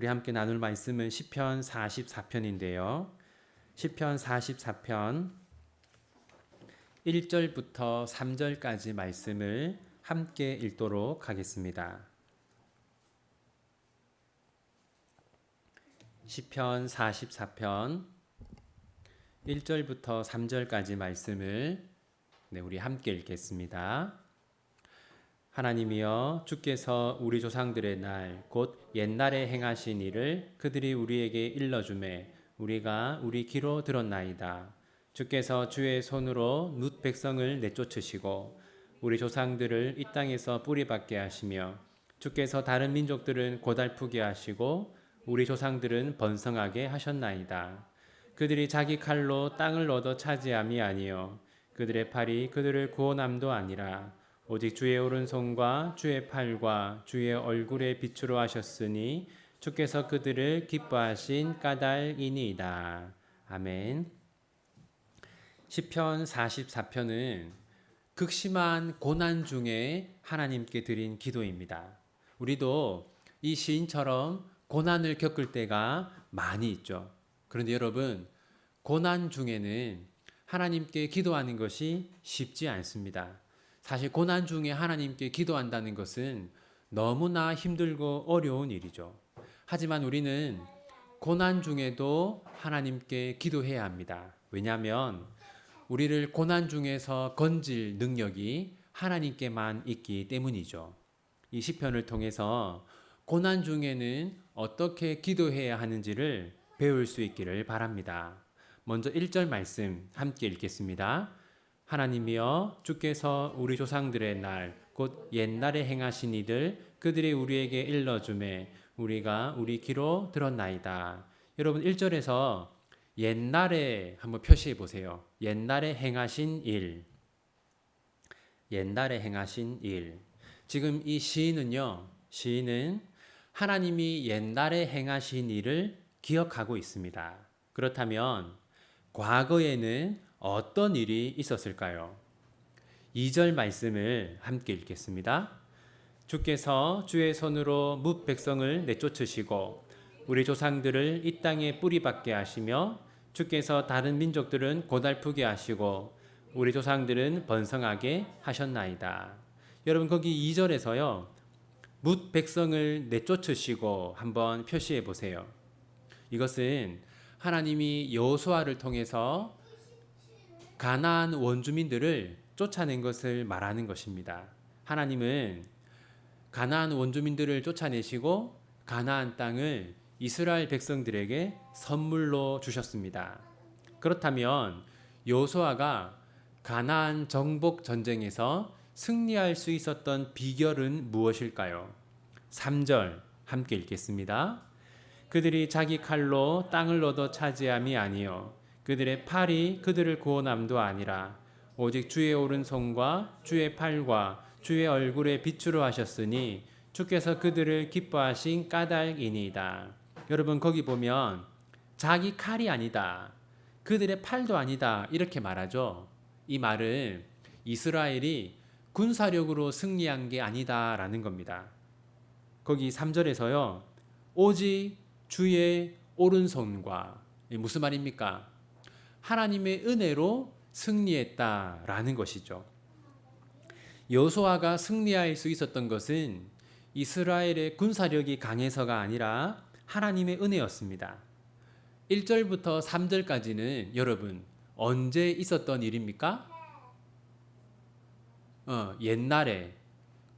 우리 함께 나눌 말씀은 시편 44편인데요. 시편 44편 1절부터 3절까지 말씀을 함께 읽도록 하겠습니다. 시편 44편 1절부터 3절까지 말씀을 우리 함께 읽겠습니다. 하나님이여, 주께서 우리 조상들의 날 곧 옛날에 행하신 일을 그들이 우리에게 일러주매 우리가 우리 귀로 들었나이다. 주께서 주의 손으로 룻 백성을 내쫓으시고 우리 조상들을 이 땅에서 뿌리박게 하시며 주께서 다른 민족들은 고달프게 하시고 우리 조상들은 번성하게 하셨나이다. 그들이 자기 칼로 땅을 얻어 차지함이 아니요 그들의 팔이 그들을 구원함도 아니라 오직 주의 오른손과 주의 팔과 주의 얼굴에 빛으로 하셨으니 주께서 그들을 기뻐하신 까닭이니이다. 아멘. 시편 44편은 극심한 고난 중에 하나님께 드린 기도입니다. 우리도 이 시인처럼 고난을 겪을 때가 많이 있죠. 그런데 여러분, 고난 중에는 하나님께 기도하는 것이 쉽지 않습니다. 사실 고난 중에 하나님께 기도한다는 것은 너무나 힘들고 어려운 일이죠. 하지만 우리는 고난 중에도 하나님께 기도해야 합니다. 왜냐하면 우리를 고난 중에서 건질 능력이 하나님께만 있기 때문이죠. 이 시편을 통해서 고난 중에는 어떻게 기도해야 하는지를 배울 수 있기를 바랍니다. 먼저 1절 말씀 함께 읽겠습니다. 하나님이여, 주께서 우리 조상들의 날 곧 옛날에 행하신 이들 그들이 우리에게 일러주매 우리가 우리 귀로 들었나이다. 여러분, 1절에서 옛날에 한번 표시해 보세요. 옛날에 행하신 일. 옛날에 행하신 일. 지금 이 시인은 하나님이 옛날에 행하신 일을 기억하고 있습니다. 그렇다면 과거에는 어떤 일이 있었을까요? 2절 말씀을 함께 읽겠습니다. 주께서 주의 손으로 뭇 백성을 내쫓으시고 우리 조상들을 이 땅에 뿌리박게 하시며 주께서 다른 민족들은 고달프게 하시고 우리 조상들은 번성하게 하셨나이다. 여러분, 거기 2절에서요. 뭇 백성을 내쫓으시고 한번 표시해 보세요. 이것은 하나님이 여호수아를 통해서 가나안 원주민들을 쫓아낸 것을 말하는 것입니다. 하나님은 가나안 원주민들을 쫓아내시고 가나안 땅을 이스라엘 백성들에게 선물로 주셨습니다. 그렇다면 여호수아가 가나안 정복 전쟁에서 승리할 수 있었던 비결은 무엇일까요? 3절 함께 읽겠습니다. 그들이 자기 칼로 땅을 얻어 차지함이 아니요 그들의 팔이 그들을 구원함도 아니라 오직 주의 오른손과 주의 팔과 주의 얼굴에 빛으로 하셨으니 주께서 그들을 기뻐하신 까닭이니이다. 여러분, 거기 보면 자기 칼이 아니다, 그들의 팔도 아니다 이렇게 말하죠. 이 말은 이스라엘이 군사력으로 승리한 게 아니다라는 겁니다. 거기 3절에서요. 오직 주의 오른손과, 무슨 말입니까? 하나님의 은혜로 승리했다라는 것이죠. 여호수아가 승리할 수 있었던 것은 이스라엘의 군사력이 강해서가 아니라 하나님의 은혜였습니다. 1절부터 3절까지는 여러분 언제 있었던 일입니까? 옛날에,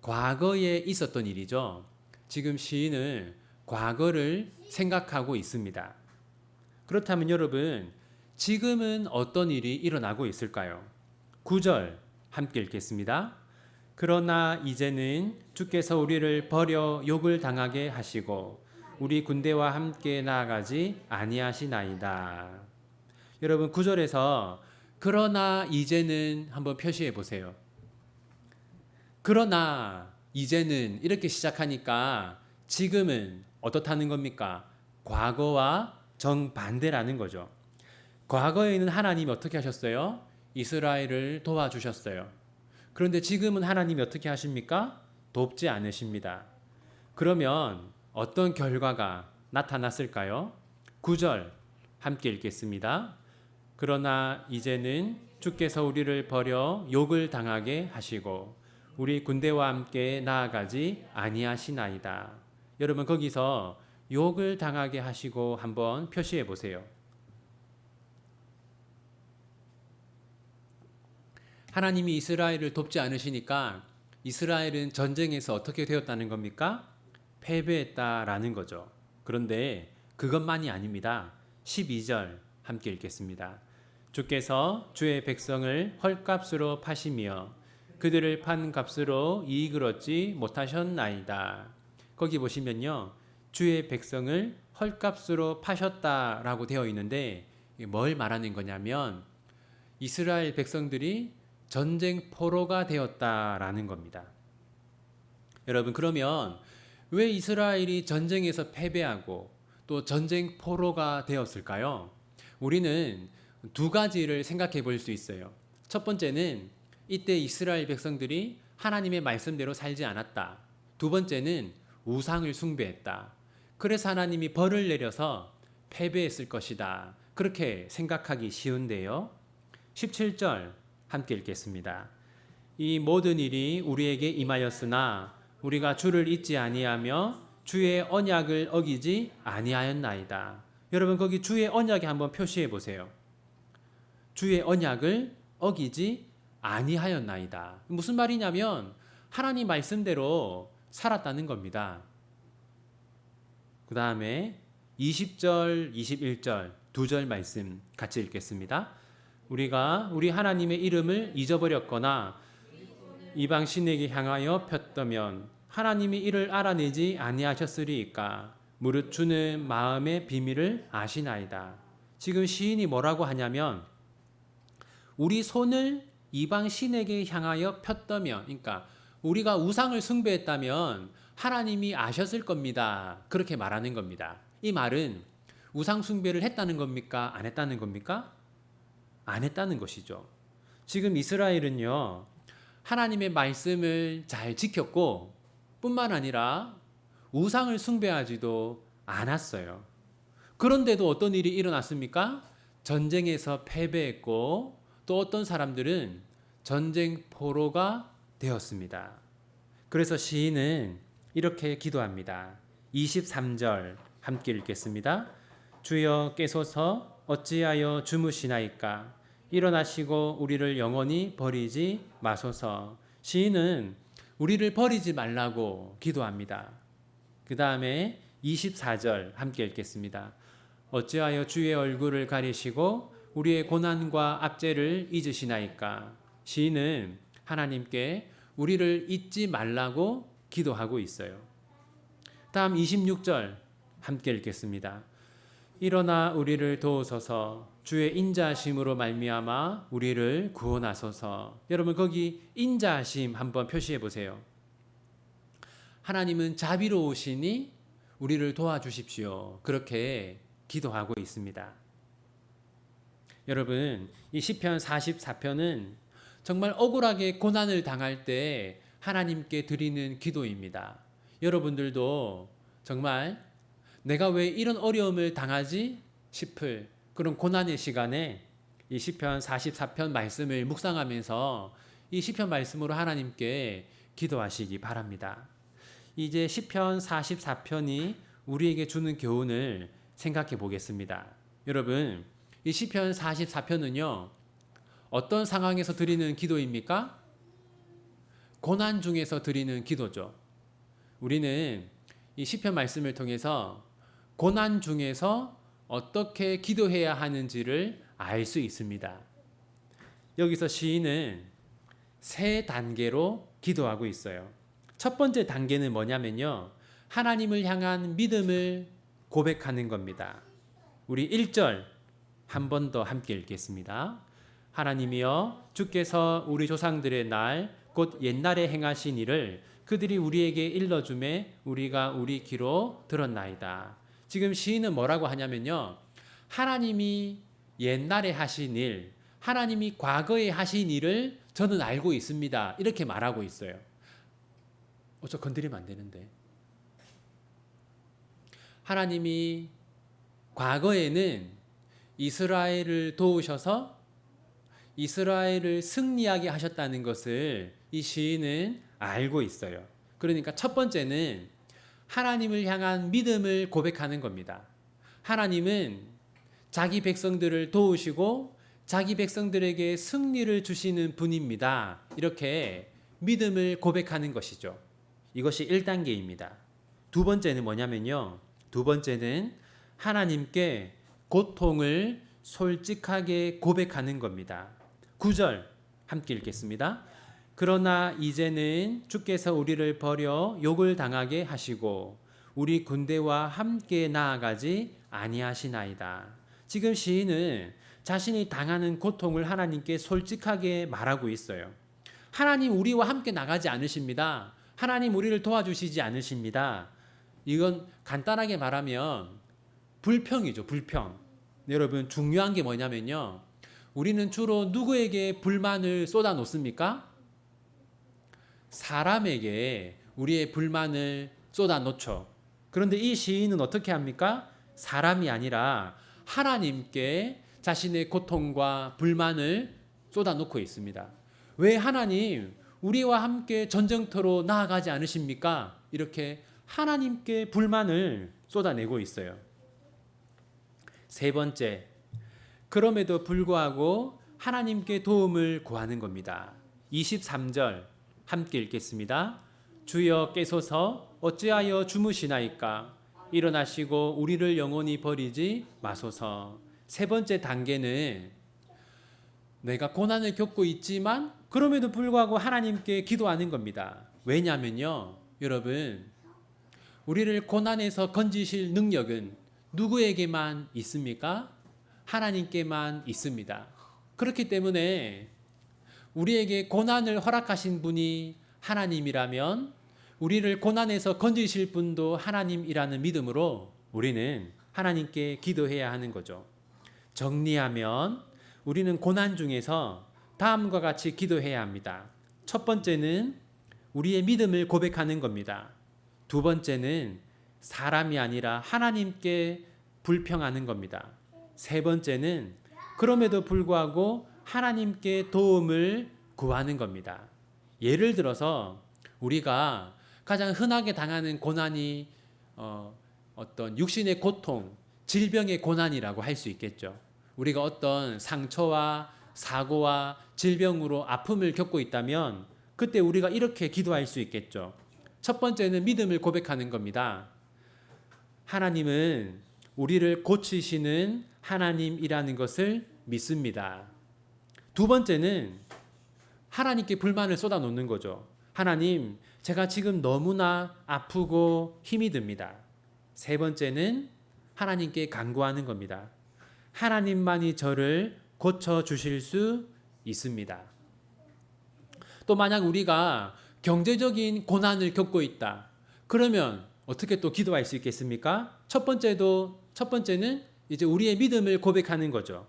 과거에 있었던 일이죠. 지금 시인은 과거를 생각하고 있습니다. 그렇다면 여러분, 지금은 어떤 일이 일어나고 있을까요? 9절 함께 읽겠습니다. 그러나 이제는 주께서 우리를 버려 욕을 당하게 하시고 우리 군대와 함께 나아가지 아니하시나이다. 여러분, 9절에서 그러나 이제는 한번 표시해 보세요. 그러나 이제는 이렇게 시작하니까 지금은 어떻다는 겁니까? 과거와 정반대라는 거죠. 과거에는 하나님이 어떻게 하셨어요? 이스라엘을 도와주셨어요. 그런데 지금은 하나님이 어떻게 하십니까? 돕지 않으십니다. 그러면 어떤 결과가 나타났을까요? 9절 함께 읽겠습니다. 그러나 이제는 주께서 우리를 버려 욕을 당하게 하시고 우리 군대와 함께 나아가지 아니하시나이다. 여러분 거기서 욕을 당하게 하시고 한번 표시해 보세요. 하나님이 이스라엘을 돕지 않으시니까 이스라엘은 전쟁에서 어떻게 되었다는 겁니까? 패배했다라는 거죠. 그런데 그것만이 아닙니다. 12절 함께 읽겠습니다. 주께서 주의 백성을 헐값으로 파시며 그들을 판 값으로 이익을 얻지 못하셨나이다. 거기 보시면요. 주의 백성을 헐값으로 파셨다라고 되어 있는데 뭘 말하는 거냐면 이스라엘 백성들이 전쟁 포로가 되었다라는 겁니다. 여러분 그러면 왜 이스라엘이 전쟁에서 패배하고 또 전쟁 포로가 되었을까요? 우리는 두 가지를 생각해 볼 수 있어요. 첫 번째는 이때 이스라엘 백성들이 하나님의 말씀대로 살지 않았다. 두 번째는 우상을 숭배했다. 그래서 하나님이 벌을 내려서 패배했을 것이다. 그렇게 생각하기 쉬운데요. 17절 함께 읽겠습니다. 이 모든 일이 우리에게 임하였으나 우리가 주를 잊지 아니하며 주의 언약을 어기지 아니하였나이다. 여러분 거기 주의 언약에 한번 표시해 보세요. 주의 언약을 어기지 아니하였나이다. 무슨 말이냐면 하나님 말씀대로 살았다는 겁니다. 그 다음에 20절, 21절 두 절 말씀 같이 읽겠습니다. 우리가 우리 하나님의 이름을 잊어버렸거나 이방 신에게 향하여 폈다면 하나님이 이를 알아내지 아니하셨으리이까. 무릇 주는 마음의 비밀을 아시나이다. 지금 시인이 뭐라고 하냐면 우리 손을 이방 신에게 향하여 폈다면, 그러니까 우리가 우상을 숭배했다면 하나님이 아셨을 겁니다. 그렇게 말하는 겁니다. 이 말은 우상 숭배를 했다는 겁니까? 안 했다는 겁니까? 안 했다는 것이죠. 지금 이스라엘은요, 하나님의 말씀을 잘 지켰고 뿐만 아니라 우상을 숭배하지도 않았어요. 그런데도 어떤 일이 일어났습니까? 전쟁에서 패배했고 또 어떤 사람들은 전쟁 포로가 되었습니다. 그래서 시인은 이렇게 기도합니다. 23절 함께 읽겠습니다. 주여 깨소서 어찌하여 주무시나이까? 일어나시고 우리를 영원히 버리지 마소서. 시인은 우리를 버리지 말라고 기도합니다. 그 다음에 24절 함께 읽겠습니다. 어찌하여 주의 얼굴을 가리시고 우리의 고난과 압제를 잊으시나이까? 시인은 하나님께 우리를 잊지 말라고 기도하고 있어요. 다음 26절 함께 읽겠습니다. 일어나 우리를 도우소서. 주의 인자하심으로 말미암아 우리를 구원하소서. 여러분 거기 인자하심 한번 표시해 보세요. 하나님은 자비로우시니 우리를 도와주십시오. 그렇게 기도하고 있습니다. 여러분 이 시편 44편은 정말 억울하게 고난을 당할 때 하나님께 드리는 기도입니다. 여러분들도 정말 내가 왜 이런 어려움을 당하지 싶을 그런 고난의 시간에 이 시편 44편 말씀을 묵상하면서 이 시편 말씀으로 하나님께 기도하시기 바랍니다. 이제 시편 44편이 우리에게 주는 교훈을 생각해 보겠습니다. 여러분, 이 시편 44편은요. 어떤 상황에서 드리는 기도입니까? 고난 중에서 드리는 기도죠. 우리는 이 시편 말씀을 통해서 고난 중에서 어떻게 기도해야 하는지를 알 수 있습니다. 여기서 시인은 세 단계로 기도하고 있어요. 첫 번째 단계는 뭐냐면요. 하나님을 향한 믿음을 고백하는 겁니다. 우리 1절 한 번 더 함께 읽겠습니다. 하나님이여 주께서 우리 조상들의 날 곧 옛날에 행하신 일을 그들이 우리에게 일러주매 우리가 우리 귀로 들었나이다. 지금 시인은 뭐라고 하냐면요. 하나님이 옛날에 하신 일, 하나님이 과거에 하신 일을 저는 알고 있습니다. 이렇게 말하고 있어요. 저 건드리면 안 되는데. 하나님이 과거에는 이스라엘을 도우셔서 이스라엘을 승리하게 하셨다는 것을 이 시인은 알고 있어요. 그러니까 첫 번째는 하나님을 향한 믿음을 고백하는 겁니다. 하나님은 자기 백성들을 도우시고 자기 백성들에게 승리를 주시는 분입니다. 이렇게 믿음을 고백하는 것이죠. 이것이 1단계입니다. 두 번째는 뭐냐면요. 두 번째는 하나님께 고통을 솔직하게 고백하는 겁니다. 9절 함께 읽겠습니다. 그러나 이제는 주께서 우리를 버려 욕을 당하게 하시고 우리 군대와 함께 나아가지 아니하시나이다. 지금 시인은 자신이 당하는 고통을 하나님께 솔직하게 말하고 있어요. 하나님 우리와 함께 나가지 않으십니다. 하나님 우리를 도와주시지 않으십니다. 이건 간단하게 말하면 불평이죠. 불평. 여러분 중요한 게 뭐냐면요. 우리는 주로 누구에게 불만을 쏟아 놓습니까? 사람에게 우리의 불만을 쏟아 놓죠. 그런데 이 시인은 어떻게 합니까? 사람이 아니라 하나님께 자신의 고통과 불만을 쏟아 놓고 있습니다. 왜 하나님 우리와 함께 전쟁터로 나아가지 않으십니까? 이렇게 하나님께 불만을 쏟아내고 있어요. 세 번째, 그럼에도 불구하고 하나님께 도움을 구하는 겁니다. 23절 함께 읽겠습니다. 주여 깨소서 어찌하여 주무시나이까? 일어나시고 우리를 영원히 버리지 마소서. 세 번째 단계는 내가 고난을 겪고 있지만 그럼에도 불구하고 하나님께 기도하는 겁니다. 왜냐하면요, 여러분, 우리를 고난에서 건지실 능력은 누구에게만 있습니까? 하나님께만 있습니다. 그렇기 때문에 우리에게 고난을 허락하신 분이 하나님이라면 우리를 고난에서 건지실 분도 하나님이라는 믿음으로 우리는 하나님께 기도해야 하는 거죠. 정리하면 우리는 고난 중에서 다음과 같이 기도해야 합니다. 첫 번째는 우리의 믿음을 고백하는 겁니다. 두 번째는 사람이 아니라 하나님께 불평하는 겁니다. 세 번째는 그럼에도 불구하고 하나님께 도움을 구하는 겁니다. 예를 들어서 우리가 가장 흔하게 당하는 고난이 어떤 육신의 고통, 질병의 고난이라고 할 수 있겠죠. 우리가 어떤 상처와 사고와 질병으로 아픔을 겪고 있다면 그때 우리가 이렇게 기도할 수 있겠죠. 첫 번째는 믿음을 고백하는 겁니다. 하나님은 우리를 고치시는 하나님이라는 것을 믿습니다. 두 번째는 하나님께 불만을 쏟아놓는 거죠. 하나님, 제가 지금 너무나 아프고 힘이 듭니다. 세 번째는 하나님께 간구하는 겁니다. 하나님만이 저를 고쳐주실 수 있습니다. 또 만약 우리가 경제적인 고난을 겪고 있다. 그러면 어떻게 또 기도할 수 있겠습니까? 첫 번째는 이제 우리의 믿음을 고백하는 거죠.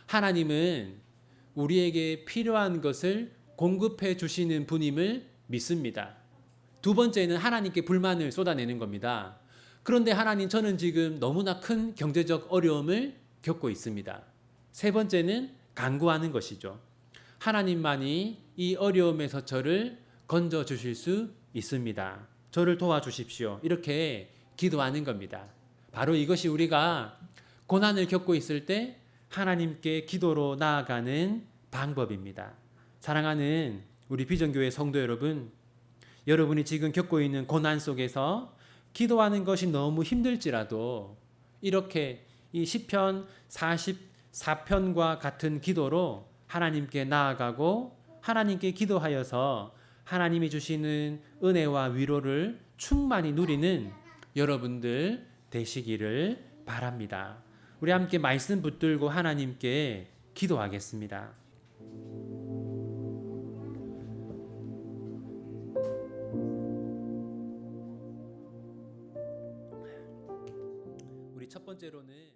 하나님은 우리에게 필요한 것을 공급해 주시는 분임을 믿습니다. 두 번째는 하나님께 불만을 쏟아내는 겁니다. 그런데 하나님, 저는 지금 너무나 큰 경제적 어려움을 겪고 있습니다. 세 번째는 간구하는 것이죠. 하나님만이 이 어려움에서 저를 건져 주실 수 있습니다. 저를 도와주십시오. 이렇게 기도하는 겁니다. 바로 이것이 우리가 고난을 겪고 있을 때 하나님께 기도로 나아가는 방법입니다. 사랑하는 우리 비전교회 성도 여러분, 여러분이 지금 겪고 있는 고난 속에서 기도하는 것이 너무 힘들지라도 이렇게 이 시편 44편과 같은 기도로 하나님께 나아가고 하나님께 기도하여서 하나님이 주시는 은혜와 위로를 충만히 누리는 여러분들 되시기를 바랍니다. 우리 함께 말씀 붙들고 하나님께 기도하겠습니다. 우리 첫 번째로는